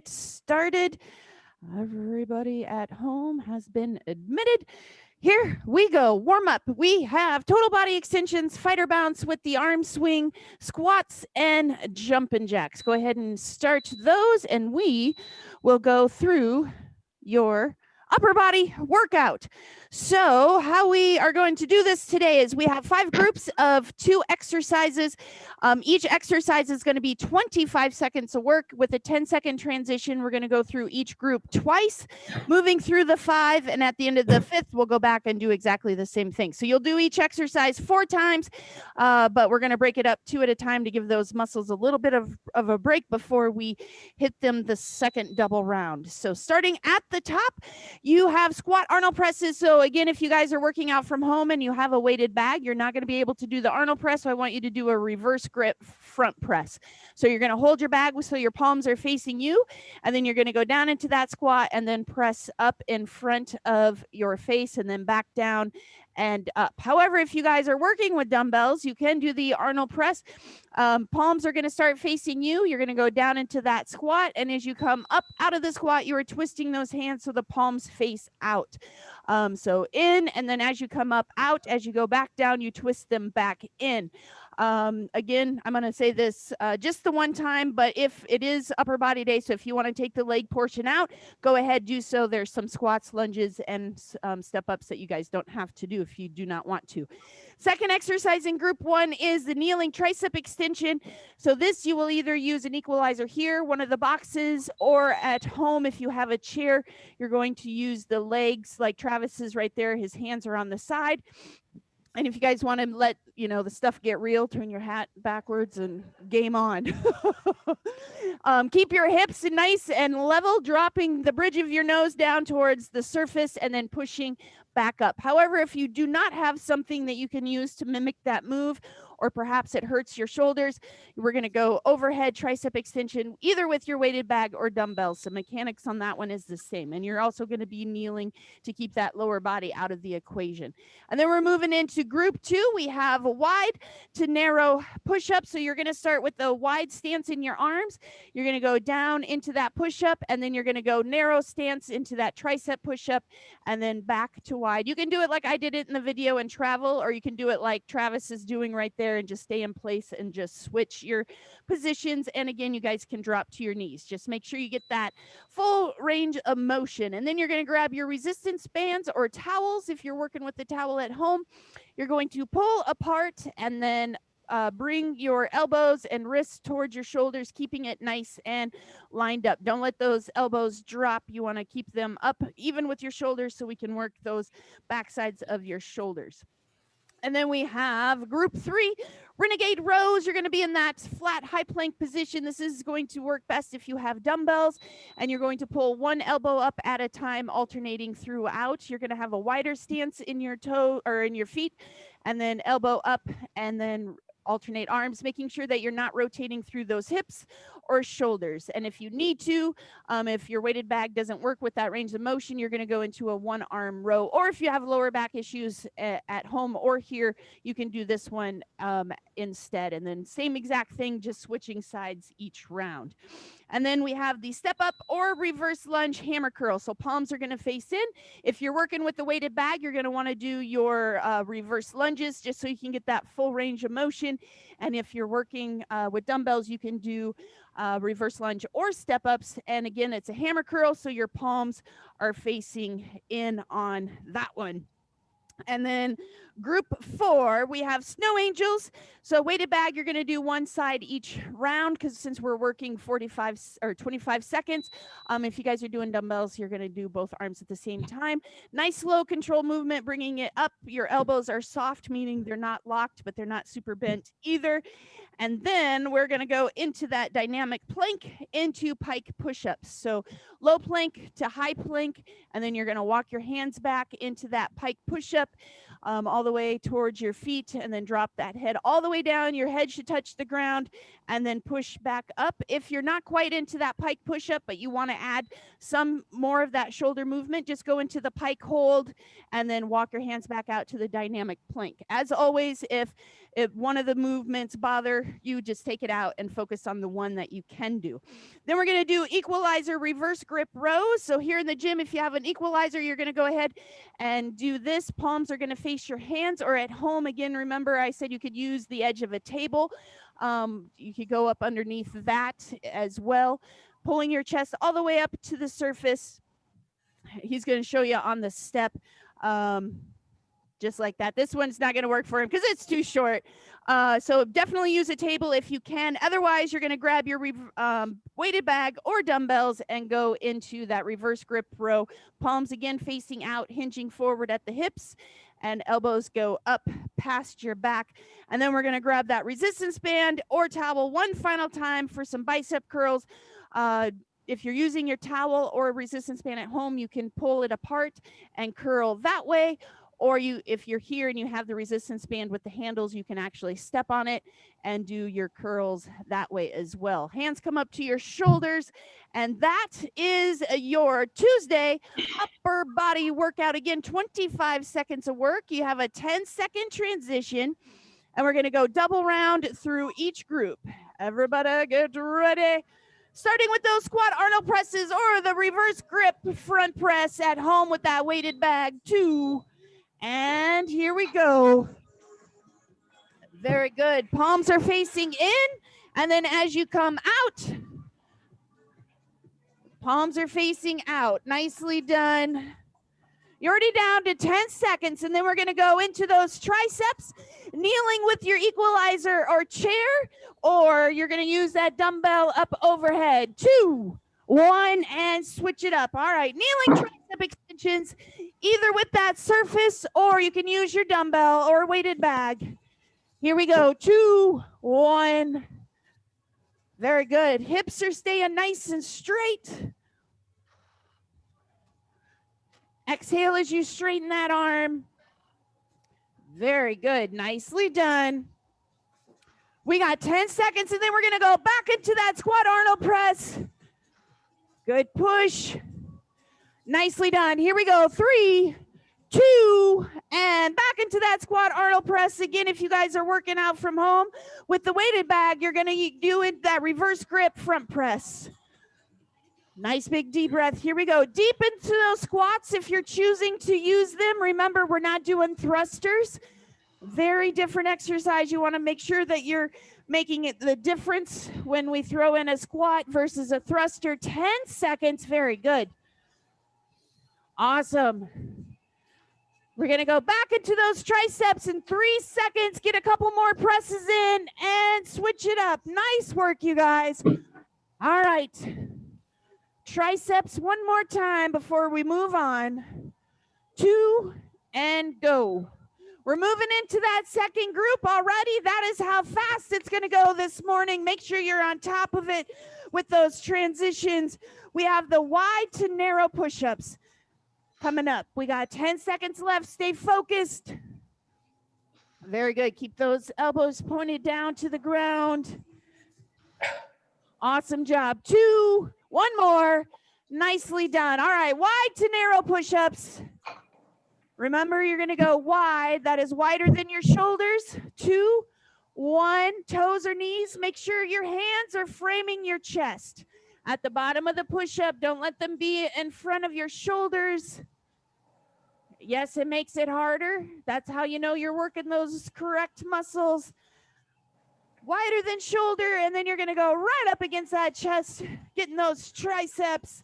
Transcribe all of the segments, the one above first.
get started. Everybody at home has been admitted. Here we go. Warm up. We have total body extensions, fighter bounce with the arm swing, squats, and jumping jacks. Go ahead and start those, and we will go through your upper body workout. So how we are going to do this today is we have 5 groups of 2 exercises. Each exercise is going to be 25 seconds of work with a 10-second transition. We're going to go through each group twice, moving through the 5, and at the end of the 5th, we'll go back and do exactly the same thing. So you'll do each exercise 4 times, but we're going to break it up 2 at a time to give those muscles a little bit of a break before we hit them the second double round. So starting at the top, you have squat Arnold presses. So again, if you guys are working out from home and you have a weighted bag, you're not going to be able to do the Arnold press. So I want you to do a reverse grip front press. So you're going to hold your bag so your palms are facing you, and then you're going to go down into that squat and then press up in front of your face and then back down and up. However, if you guys are working with dumbbells, you can do the Arnold press. Palms are going to start facing you. You're going to go down into that squat, and as you come up out of the squat, you are twisting those hands so the palms face out. So in, and then as you come up out, as you go back down, you twist them back in. Again, I'm going to say this just the one time, but if it is upper body day, so if you want to take the leg portion out, go ahead, do so. There's some squats, lunges, and step ups that you guys don't have to do if you do not want to. Second exercise in group 1 is the kneeling tricep extension. So this, you will either use an equalizer here, one of the boxes, or at home if you have a chair, you're going to use the legs like Travis is right there. His hands are on the side. And if you guys want to let, the stuff get real, turn your hat backwards and game on. Keep your hips nice and level, dropping the bridge of your nose down towards the surface and then pushing back up. However, if you do not have something that you can use to mimic that move, or perhaps it hurts your shoulders, we're going to go overhead tricep extension, either with your weighted bag or dumbbells. The mechanics on that one is the same. And you're also going to be kneeling to keep that lower body out of the equation. And then we're moving into group 2. We have a wide to narrow push-up. So you're going to start with the wide stance in your arms. You're going to go down into that push-up, and then you're going to go narrow stance into that tricep push-up, and then back to wide. You can do it like I did it in the video and travel, or you can do it like Travis is doing right there and just stay in place and just switch your positions. And again, you guys can drop to your knees. Just make sure you get that full range of motion. And then you're going to grab your resistance bands or towels. If you're working with the towel at home, you're going to pull apart and then bring your elbows and wrists towards your shoulders, keeping it nice and lined up. Don't let those elbows drop. You want to keep them up even with your shoulders so we can work those back sides of your shoulders. And then we have group 3, renegade rows. You're going to be in that flat high plank position. This is going to work best if you have dumbbells, and you're going to pull one elbow up at a time, alternating throughout. You're going to have a wider stance in your toe or in your feet, and then elbow up, and then alternate arms, making sure that you're not rotating through those hips or shoulders. And if you need to, if your weighted bag doesn't work with that range of motion, you're going to go into a 1-arm row. Or if you have lower back issues at home or here, you can do this one instead. And then same exact thing, just switching sides each round. And then we have the step up or reverse lunge hammer curl. So palms are going to face in. If you're working with the weighted bag, you're going to want to do your reverse lunges just so you can get that full range of motion. And if you're working with dumbbells, you can do reverse lunge or step ups. And again, it's a hammer curl, so your palms are facing in on that one. And then group 4, we have snow angels. So weighted bag, you're going to do one side each round, because since we're working 45 or 25 seconds, if you guys are doing dumbbells, you're going to do both arms at the same time. Nice slow control movement, bringing it up. Your elbows are soft, meaning they're not locked, but they're not super bent either. And then we're going to go into that dynamic plank into pike push-ups. So low plank to high plank, and then you're going to walk your hands back into that pike push-up all the way towards your feet, and then drop that head all the way down. Your head should touch the ground, and then push back up. If you're not quite into that pike push-up, but you want to add some more of that shoulder movement, just go into the pike hold, and then walk your hands back out to the dynamic plank. As always, if if one of the movements bother you, just take it out and focus on the one that you can do. Then we're going to do equalizer reverse grip rows. So here in the gym, if you have an equalizer, you're going to go ahead and do this. Palms are going to face your hands, or at home, again, remember I said you could use the edge of a table. You could go up underneath that as well, pulling your chest all the way up to the surface. He's going to show you on the step, just like that. This one's not going to work for him because it's too short. So definitely use a table if you can. Otherwise, you're going to grab your weighted bag or dumbbells and go into that reverse grip row. Palms again facing out, hinging forward at the hips, and elbows go up past your back. And then we're going to grab that resistance band or towel one final time for some bicep curls. If you're using your towel or a resistance band at home, you can pull it apart and curl that way. Or if you're here and you have the resistance band with the handles, you can actually step on it and do your curls that way as well. Hands come up to your shoulders, and that is your Tuesday upper body workout. Again, 25 seconds of work. You have a 10-second transition, and we're going to go double round through each group. Everybody get ready. Starting with those squat Arnold presses or the reverse grip front press at home with that weighted bag. 2, and here we go. Very good. Palms are facing in, and then as you come out, palms are facing out. Nicely done. You're already down to 10 seconds, and then we're going to go into those triceps, kneeling with your equalizer or chair, or you're going to use that dumbbell up overhead. 2, 1, and switch it up. All right, kneeling tricep extensions, either with that surface, or you can use your dumbbell or weighted bag. Here we go. 2, 1. Very good. Hips are staying nice and straight. Exhale as you straighten that arm. Very good. Nicely done. We got 10 seconds, and then we're going to go back into that squat Arnold press. Good push. Nicely done. Here we go. 3, 2, and back into that squat Arnold press. Again, if you guys are working out from home with the weighted bag, you're going to do it that reverse grip front press. Nice big deep breath. Here we go. Deep into those squats if you're choosing to use them. Remember, we're not doing thrusters. Very different exercise. You want to make sure that you're making it the difference when we throw in a squat versus a thruster. 10 seconds. Very good. Awesome. We're going to go back into those triceps in 3 seconds. Get a couple more presses in and switch it up. Nice work, you guys. All right. Triceps one more time before we move on. 2, and go. We're moving into that second group already. That is how fast it's going to go this morning. Make sure you're on top of it with those transitions. We have the wide to narrow push-ups coming up. We got 10 seconds left. Stay focused. Very good. Keep those elbows pointed down to the ground. Awesome job. 2, 1 more. Nicely done. All right, wide to narrow push-ups. Remember, you're going to go wide. That is wider than your shoulders. 2, 1, toes or knees. Make sure your hands are framing your chest. At the bottom of the push-up, don't let them be in front of your shoulders. Yes, it makes it harder. That's how you know you're working those correct muscles. Wider than shoulder, and then you're going to go right up against that chest, getting those triceps.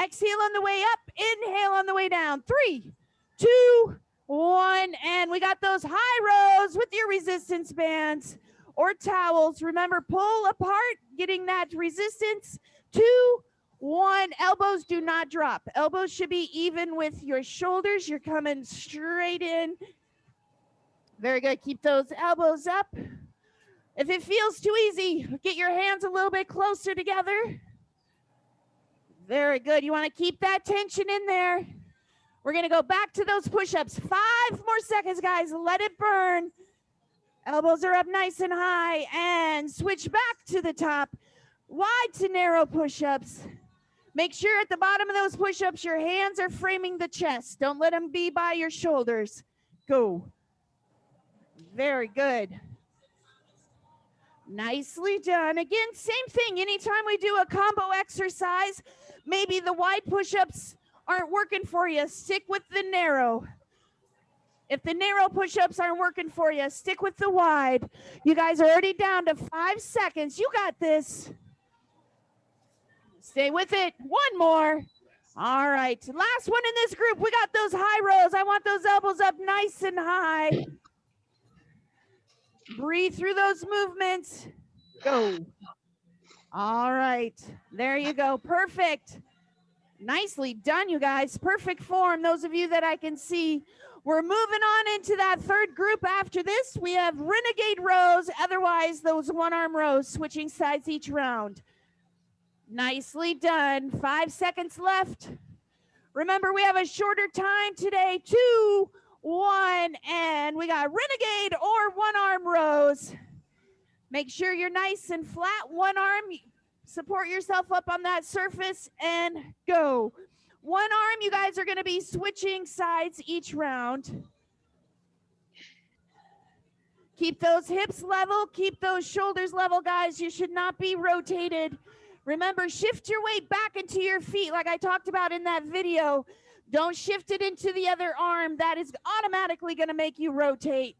Exhale on the way up, inhale on the way down. 3, 2, 1, and we got those high rows with your resistance bands or towels. Remember, pull apart, getting that resistance. 2, 1, elbows do not drop. Elbows should be even with your shoulders. You're coming straight in. Very good. Keep those elbows up. If it feels too easy, get your hands a little bit closer together. Very good. You want to keep that tension in there. We're going to go back to those push-ups. 5 more seconds, guys. Let it burn. Elbows are up nice and high. And switch back to the top. Wide to narrow push-ups. Make sure at the bottom of those push-ups, your hands are framing the chest. Don't let them be by your shoulders. Go. Very good. Nicely done. Again, same thing. Anytime we do a combo exercise, maybe the wide push-ups aren't working for you, stick with the narrow. If the narrow push-ups aren't working for you, stick with the wide. You guys are already down to 5 seconds. You got this. Stay with it. One more. All right. Last one in this group. We got those high rows. I want those elbows up nice and high. Breathe through those movements. Go. All right. There you go. Perfect. Nicely done, you guys. Perfect form. Those of you that I can see. We're moving on into that third group after this. We have renegade rows, otherwise those one-arm rows, switching sides each round. Nicely done. 5 seconds left. Remember, we have a shorter time today. 2, 1, and we got renegade or one-arm rows. Make sure you're nice and flat. One arm, support yourself up on that surface and go. One arm, you guys are going to be switching sides each round. Keep those hips level. Keep those shoulders level, guys. You should not be rotated. Remember, shift your weight back into your feet like I talked about in that video. Don't shift it into the other arm. That is automatically going to make you rotate.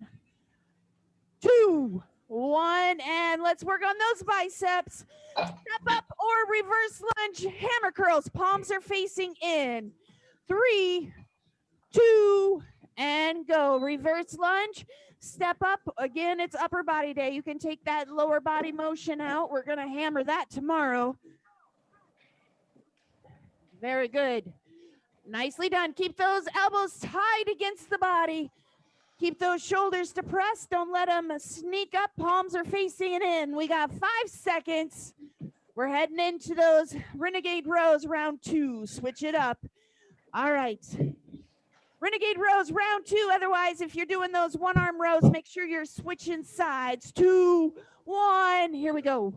2, 1, and let's work on those biceps. Step up or reverse lunge, hammer curls. Palms are facing in. 3, 2, and go. Reverse lunge, step up. Again, it's upper body day. You can take that lower body motion out. We're going to hammer that tomorrow. Very good. Nicely done. Keep those elbows tied against the body. Keep those shoulders depressed. Don't let them sneak up. Palms are facing in. We got 5 seconds. We're heading into those renegade rows, round 2. Switch it up. All right. Renegade rows, round 2. Otherwise, if you're doing those one-arm rows, make sure you're switching sides. 2, 1. Here we go.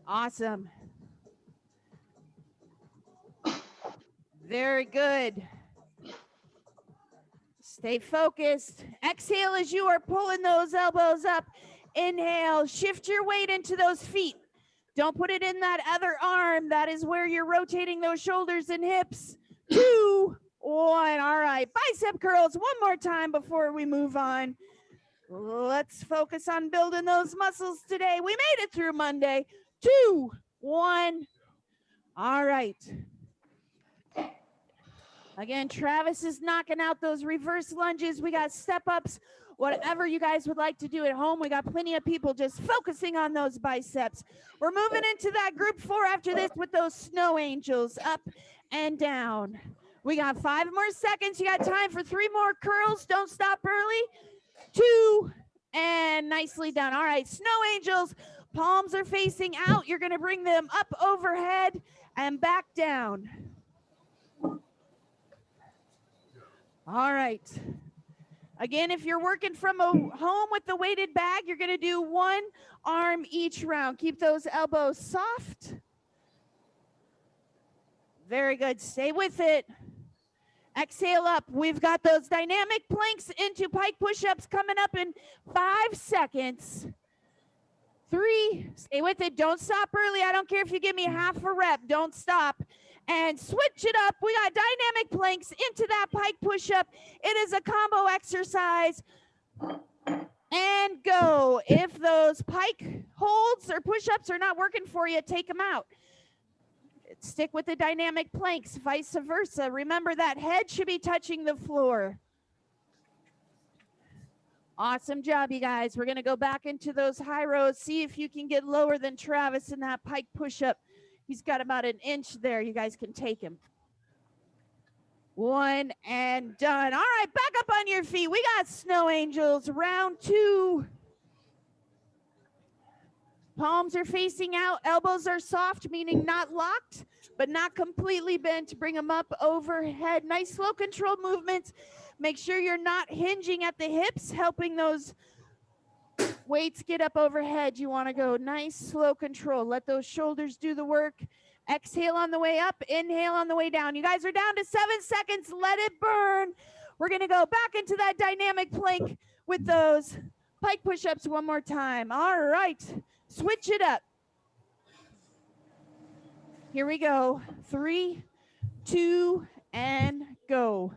Awesome. Very good. Stay focused. Exhale as you are pulling those elbows up. Inhale, shift your weight into those feet. Don't put it in that other arm. That is where you're rotating those shoulders and hips. 2, 1. All right, bicep curls one more time before we move on. Let's focus on building those muscles today. We made it through Monday. 2, 1. All right. Again, Travis is knocking out those reverse lunges. We got step ups, whatever you guys would like to do at home. We got plenty of people just focusing on those biceps. We're moving into that group 4 after this with those snow angels, up and down. We got 5 more seconds. You got time for 3 more curls. Don't stop early. 2, and nicely done. All right, snow angels. Palms are facing out. You're going to bring them up overhead and back down. All right. Again, if you're working from home with the weighted bag, you're going to do 1 arm each round. Keep those elbows soft. Very good. Stay with it. Exhale up. We've got those dynamic planks into pike push-ups coming up in 5 seconds. 3, stay with it. Don't stop early. I don't care if you give me half a rep. Don't stop. And switch it up. We got dynamic planks into that pike push-up. It is a combo exercise. And go. If those pike holds or push-ups are not working for you, take them out. Stick with the dynamic planks, vice versa. Remember that head should be touching the floor. Awesome job, you guys. We're going to go back into those high rows. See if you can get lower than Travis in that pike push-up. He's got about an inch there. You guys can take him. 1 and done. All right, back up on your feet. We got snow angels, round 2. Palms are facing out. Elbows are soft, meaning not locked, but not completely bent. Bring them up overhead. Nice slow controlled movements. Make sure you're not hinging at the hips, helping those weights get up overhead. You want to go nice, slow control. Let those shoulders do the work. Exhale on the way up. Inhale on the way down. You guys are down to 7 seconds. Let it burn. We're going to go back into that dynamic plank with those pike push-ups one more time. All right, switch it up. Here we go. 3, 2, and go.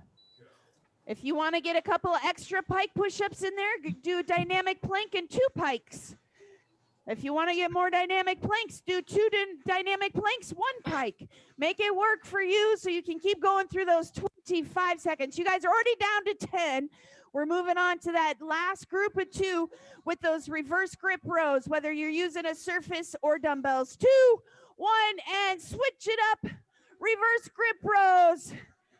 If you want to get a couple of extra pike push-ups in there, do a dynamic plank and 2 pikes. If you want to get more dynamic planks, do 2 dynamic planks, 1 pike. Make it work for you so you can keep going through those 25 seconds. You guys are already down to 10. We're moving on to that last group of 2 with those reverse grip rows, whether you're using a surface or dumbbells. 2, 1, and switch it up. Reverse grip rows,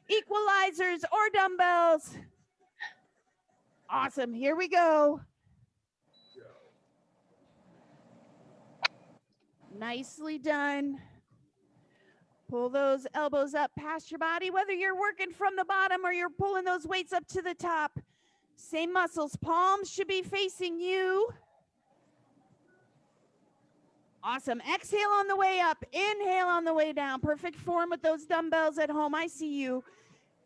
equalizers or dumbbells. Awesome. Here we go. Nicely done. Pull those elbows up past your body, whether you're working from the bottom or you're pulling those weights up to the top. Same muscles. Palms should be facing you. Awesome. Exhale on the way up. Inhale on the way down. Perfect form with those dumbbells at home. I see you.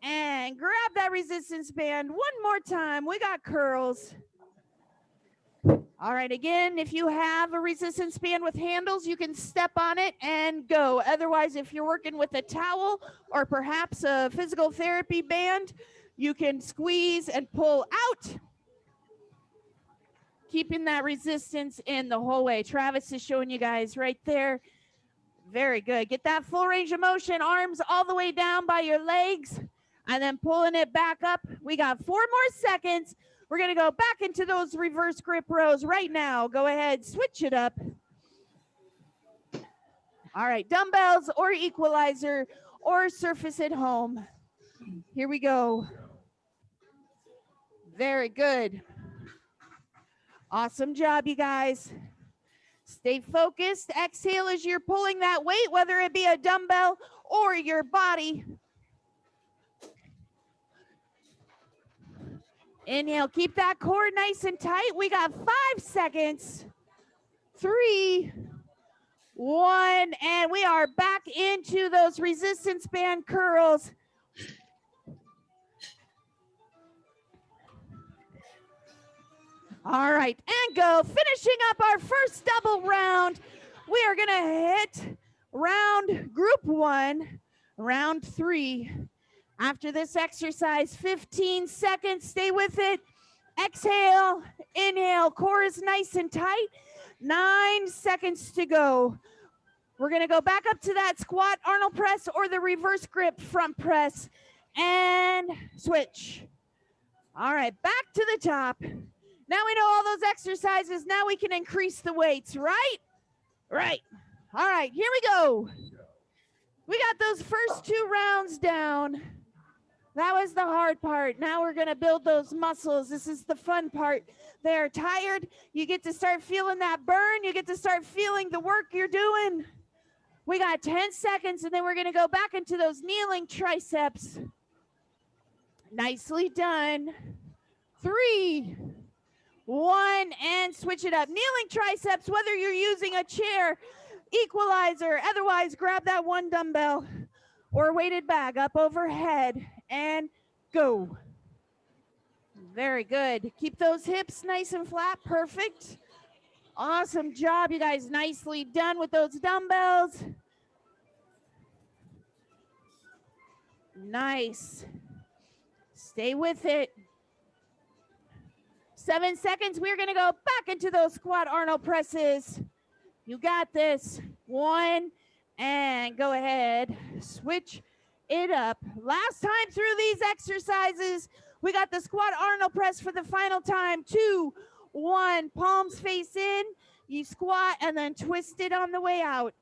And grab that resistance band one more time. We got curls. All right, again, if you have a resistance band with handles, you can step on it and go. Otherwise, if you're working with a towel or perhaps a physical therapy band, you can squeeze and pull out, keeping that resistance in the whole way. Travis is showing you guys right there. Very good. Get that full range of motion, arms all the way down by your legs, and then pulling it back up. We got 4 more seconds. We're going to go back into those reverse grip rows right now. Go ahead, switch it up. All right, dumbbells or equalizer or surface at home. Here we go. Very good. Awesome job, you guys. Stay focused. Exhale as you're pulling that weight, whether it be a dumbbell or your body. Inhale, keep that core nice and tight. We got 5 seconds. 3, 1, and we are back into those resistance band curls. All right, and go. Finishing up our first double round. We are gonna hit round group 1, round 3. After this exercise, 15 seconds, stay with it. Exhale, inhale, core is nice and tight. 9 seconds to go. We're gonna go back up to that squat Arnold press or the reverse grip front press and switch. All right, back to the top. Now we know all those exercises. Now we can increase the weights, right? Right. All right, here we go. We got those first 2 rounds down. That was the hard part. Now we're gonna build those muscles. This is the fun part. They're tired. You get to start feeling that burn. You get to start feeling the work you're doing. We got 10 seconds and then we're gonna go back into those kneeling triceps. Nicely done. 3, 1, and switch it up. Kneeling triceps, whether you're using a chair, equalizer, otherwise grab that 1 dumbbell or weighted bag up overhead and go. Very good. Keep those hips nice and flat. Perfect. Awesome job, you guys. Nicely done with those dumbbells. Nice. Stay with it. 7 seconds. We're going to go back into those squat Arnold presses. You got this. 1, and go ahead. Switch it up. Last time through these exercises, we got the squat Arnold press for the final time. 2, 1, palms face in. You squat and then twist it on the way out.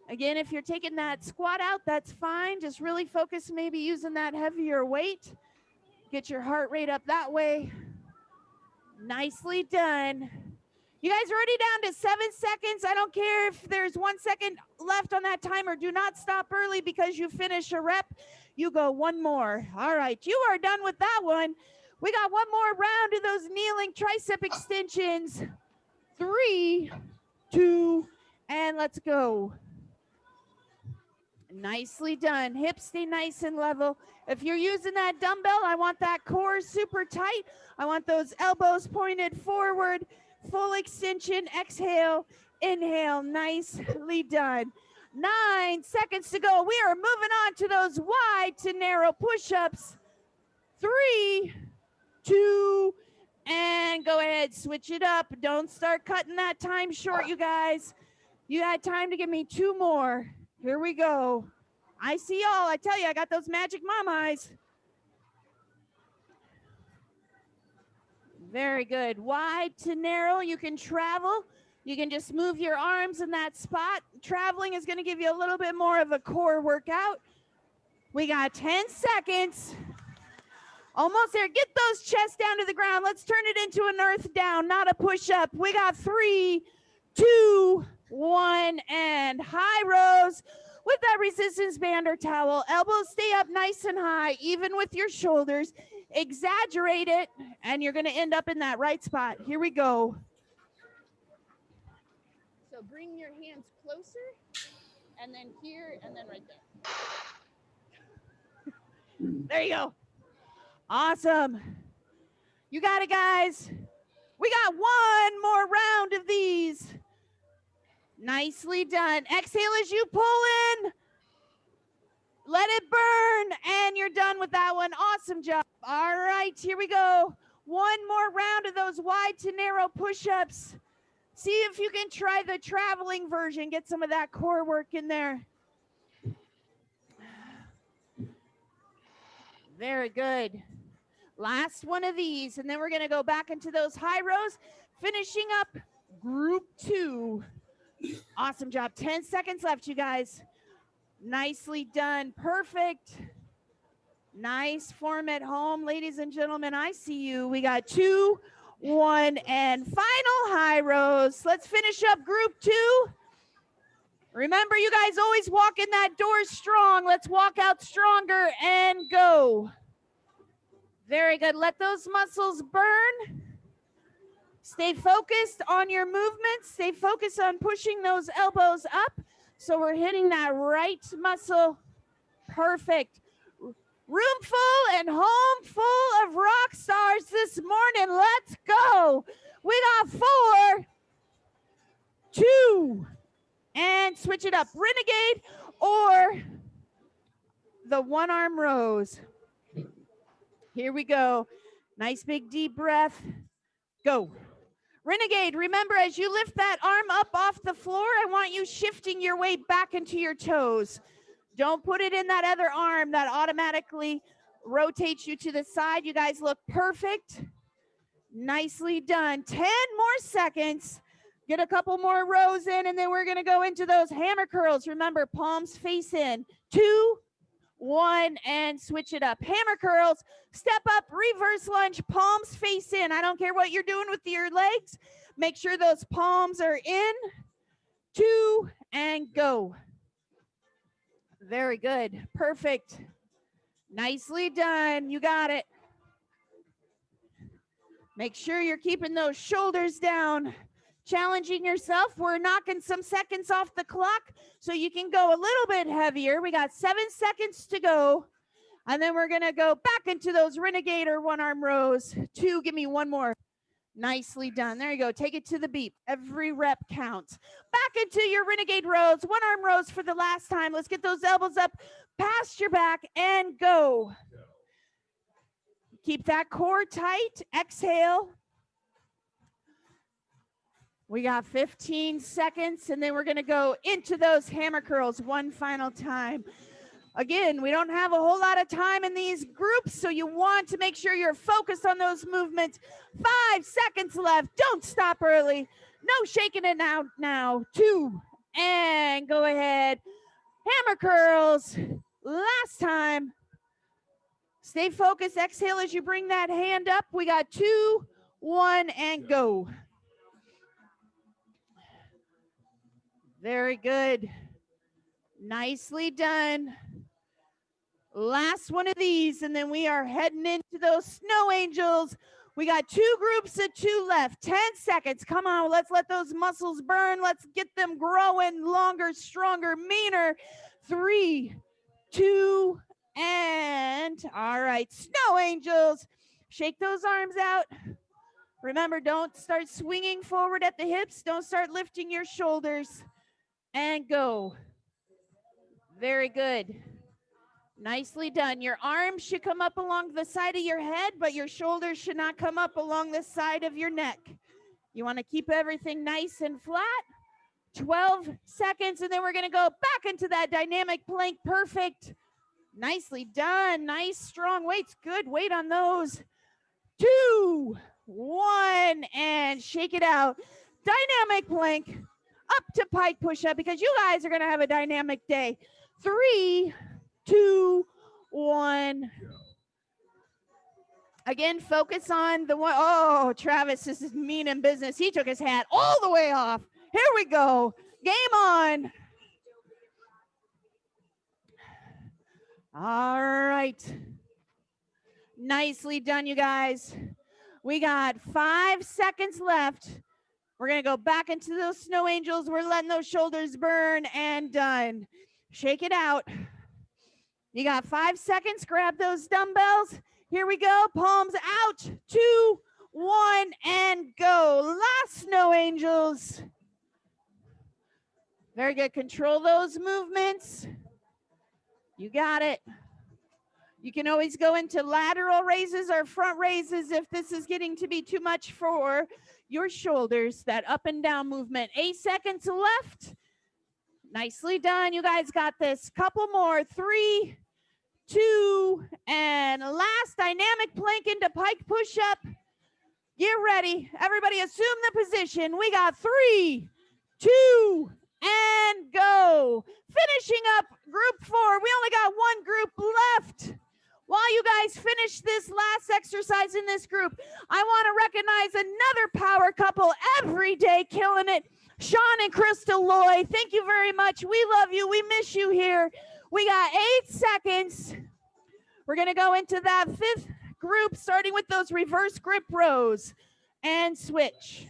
Again, if you're taking that squat out, that's fine. Just really focus maybe using that heavier weight. Get your heart rate up that way. Nicely done. You guys are already down to 7 seconds. I don't care if there's 1 second left on that timer. Do not stop early because you finish a rep. You go 1 more. All right, you are done with that one. We got 1 more round of those kneeling tricep extensions. 3, 2, and let's go. Nicely done. Hips stay nice and level. If you're using that dumbbell, I want that core super tight. I want those elbows pointed forward. Full extension. Exhale. Inhale. Nicely done. 9 seconds to go. We are moving on to those wide to narrow push-ups. 3, 2, and go ahead. Switch it up. Don't start cutting that time short, you guys. You had time to give me 2 more. Here we go. I see y'all. I tell you, I got those magic mom eyes. Very good. Wide to narrow. You can travel. You can just move your arms in that spot. Traveling is going to give you a little bit more of a core workout. We got 10 seconds. Almost there. Get those chests down to the ground. Let's turn it into an earth down, not a push-up. We got 3, 2, 1, and high rows with that resistance band or towel. Elbows stay up nice and high, even with your shoulders. Exaggerate it, and you're going to end up in that right spot. Here we go. So bring your hands closer, and then here, and then right there. There you go. Awesome. You got it, guys. We got 1 more round of these. Nicely done. Exhale as you pull in. Let it burn, and you're done with that one. Awesome job. All right, here we go. 1 more round of those wide to narrow push-ups. See if you can try the traveling version. Get some of that core work in there. Very good. Last one of these, and then we're going to go back into those high rows, finishing up group 2. Awesome job. 10 seconds left, you guys. Nicely done. Perfect. Nice form at home, ladies and gentlemen. I see you. We got 2, 1, and final high rows. Let's finish up group 2. Remember, you guys always walk in that door strong. Let's walk out stronger and go. Very good. Let those muscles burn. Stay focused on your movements. Stay focused on pushing those elbows up. So we're hitting that right muscle. Perfect. Room full and home full of rock stars this morning. Let's go. We got 4, 2, and switch it up. Renegade or the 1-arm rows. Here we go. Nice big deep breath. Go. Renegade, remember, as you lift that arm up off the floor, I want you shifting your weight back into your toes. Don't put it in that other arm that automatically rotates you to the side. You guys look perfect. Nicely done. 10 more seconds. Get a couple more rows in, and then we're going to go into those hammer curls. Remember, palms face in. 2, 1, and switch it up. Hammer curls, step up, reverse lunge, palms face in. I don't care what you're doing with your legs. Make sure those palms are in. 2, and go. Very good. Perfect. Nicely done. You got it. Make sure you're keeping those shoulders down. Challenging yourself. We're knocking some seconds off the clock so you can go a little bit heavier. We got 7 seconds to go. And then we're going to go back into those renegade or 1-arm rows. 2, give me 1 more. Nicely done. There you go. Take it to the beat. Every rep counts. Back into your renegade rows. 1-arm rows for the last time. Let's get those elbows up past your back and go. Keep that core tight. Exhale. We got 15 seconds, and then we're going to go into those hammer curls one final time. Again, we don't have a whole lot of time in these groups, so you want to make sure you're focused on those movements. 5 seconds left. Don't stop early. No shaking it out now. 2, and go ahead. Hammer curls. Last time. Stay focused. Exhale as you bring that hand up. We got 2, 1, and go. Very good. Nicely done. Last one of these, and then we are heading into those snow angels We got 2 groups of 2 left. 10 seconds. Come on, let's let those muscles burn. Let's get them growing longer, stronger, meaner. 3, 2, and all right, snow angels. Shake those arms out. Remember, don't start swinging forward at the hips. Don't start lifting your shoulders. And go. Very good. Nicely done. Your arms should come up along the side of your head, but your shoulders should not come up along the side of your neck. You want to keep everything nice and flat. 12 seconds, and then we're going to go back into that dynamic plank. Perfect. Nicely done. Nice, strong weights. Good weight on those. 2, 1, and shake it out. Dynamic plank. Up to pike push-up because you guys are going to have a dynamic day. 3, 2, 1. Again, focus on the one. Oh, Travis, this is mean in business. He took his hat all the way off. Here we go. Game on. All right. Nicely done, you guys. We got 5 seconds left. We're going to go back into those snow angels. We're letting those shoulders burn and done. Shake it out. You got 5 seconds. Grab those dumbbells. Here we go. Palms out. 2, 1, and go. Last snow angels. Very good. Control those movements. You got it. You can always go into lateral raises or front raises if this is getting to be too much for your shoulders. That up and down movement. 8 seconds left. Nicely done. You guys got this. Couple more. 3, 2, and last dynamic plank into pike push-up. Get ready. Everybody assume the position. We got 3, 2, and go. Finishing up group 4. We only got 1 group left. While you guys finish this last exercise in this group, I want to recognize another power couple every day killing it. Sean and Crystal Loy, thank you very much. We love you. We miss you here. We got 8 seconds. We're going to go into that 5th group, starting with those reverse grip rows and switch.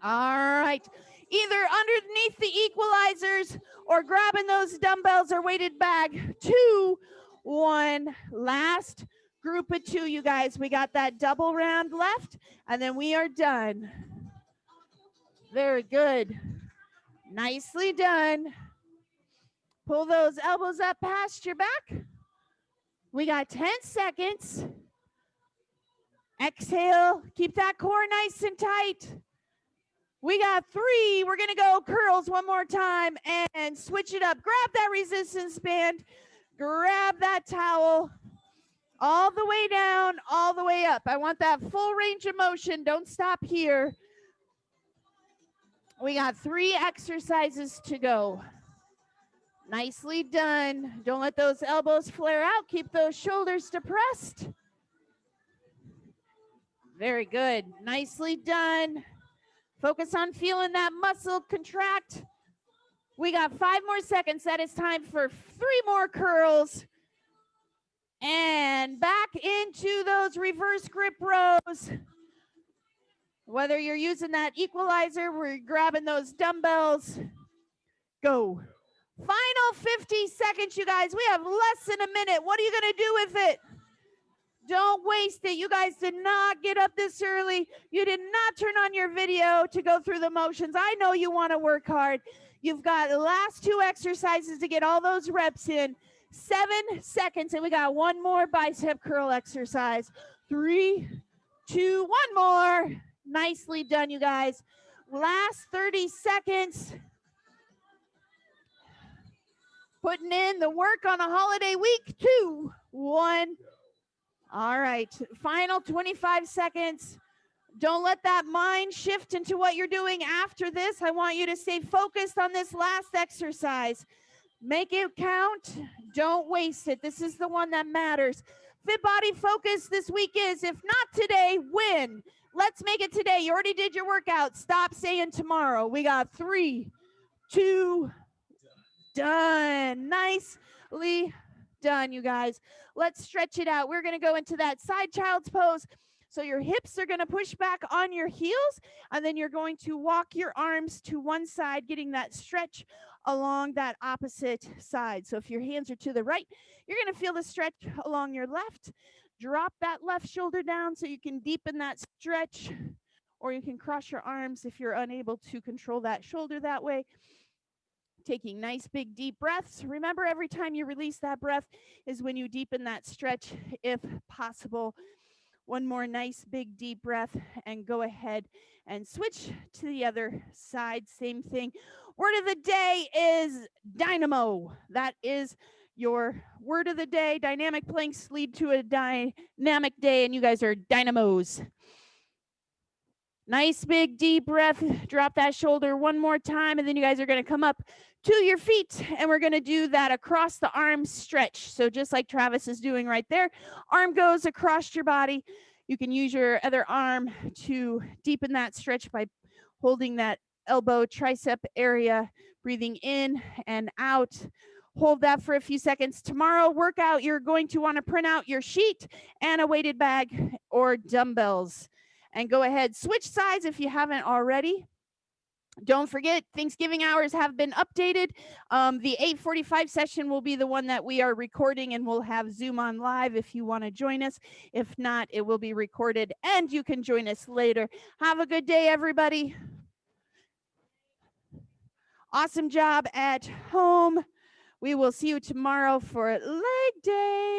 All right. Either underneath the equalizers or grabbing those dumbbells or weighted bag. 2, 1. Last group of 2, you guys. We got that double round left, and then we are done. Very good. Nicely done. Pull those elbows up past your back. We got 10 seconds. Exhale. Keep that core nice and tight. We got 3. We're going to go curls one more time and switch it up. Grab that resistance band. Grab that towel. All the way down, all the way up. I want that full range of motion. Don't stop here. We got 3 exercises to go. Nicely done. Don't let those elbows flare out. Keep those shoulders depressed. Very good. Nicely done. Focus on feeling that muscle contract. We got 5 more seconds. That is time for 3 more curls. And back into those reverse grip rows. Whether you're using that equalizer, we're grabbing those dumbbells. Go. Final 50 seconds, you guys. We have less than a minute. What are you going to do with it? Don't waste it. You guys did not get up this early. You did not turn on your video to go through the motions. I know you want to work hard. You've got the last 2 exercises to get all those reps in. 7 seconds, and we got 1 more bicep curl exercise. 3, 2, 1 more. Nicely done, you guys. Last 30 seconds. Putting in the work on a holiday week. 2, 1. All right. Final 25 seconds. Don't let that mind shift into what you're doing after this. I want you to stay focused on this last exercise. Make it count. Don't waste it. This is the one that matters. Fit body focus this week is, if not today, when? Let's make it today. You already did your workout. Stop saying tomorrow. We got 3, 2, done. Nicely done, you guys. Let's stretch it out. We're going to go into that side child's pose. So your hips are going to push back on your heels, and then you're going to walk your arms to one side, getting that stretch along that opposite side. So if your hands are to the right, you're going to feel the stretch along your left. Drop that left shoulder down so you can deepen that stretch, or you can cross your arms if you're unable to control that shoulder that way. Taking nice big deep breaths. Remember, every time you release that breath is when you deepen that stretch if possible. One more nice big deep breath, and go ahead and switch to the other side. Same thing. Word of the day is dynamo. That is your word of the day. Dynamic planks lead to a dynamic day, and you guys are dynamos. Nice big deep breath. Drop that shoulder one more time, and then you guys are going to come up to your feet, and we're going to do that across the arm stretch. So just like Travis is doing right there, arm goes across your body. You can use your other arm to deepen that stretch by holding that elbow tricep area, breathing in and out. Hold that for a few seconds. Tomorrow workout, you're going to want to print out your sheet and a weighted bag or dumbbells. And go ahead, switch sides if you haven't already. Don't forget, Thanksgiving hours have been updated. The 8:45 session will be the one that we are recording, and we'll have Zoom on live if you want to join us. If not, it will be recorded, and you can join us later. Have a good day, everybody. Awesome job at home. We will see you tomorrow for leg day.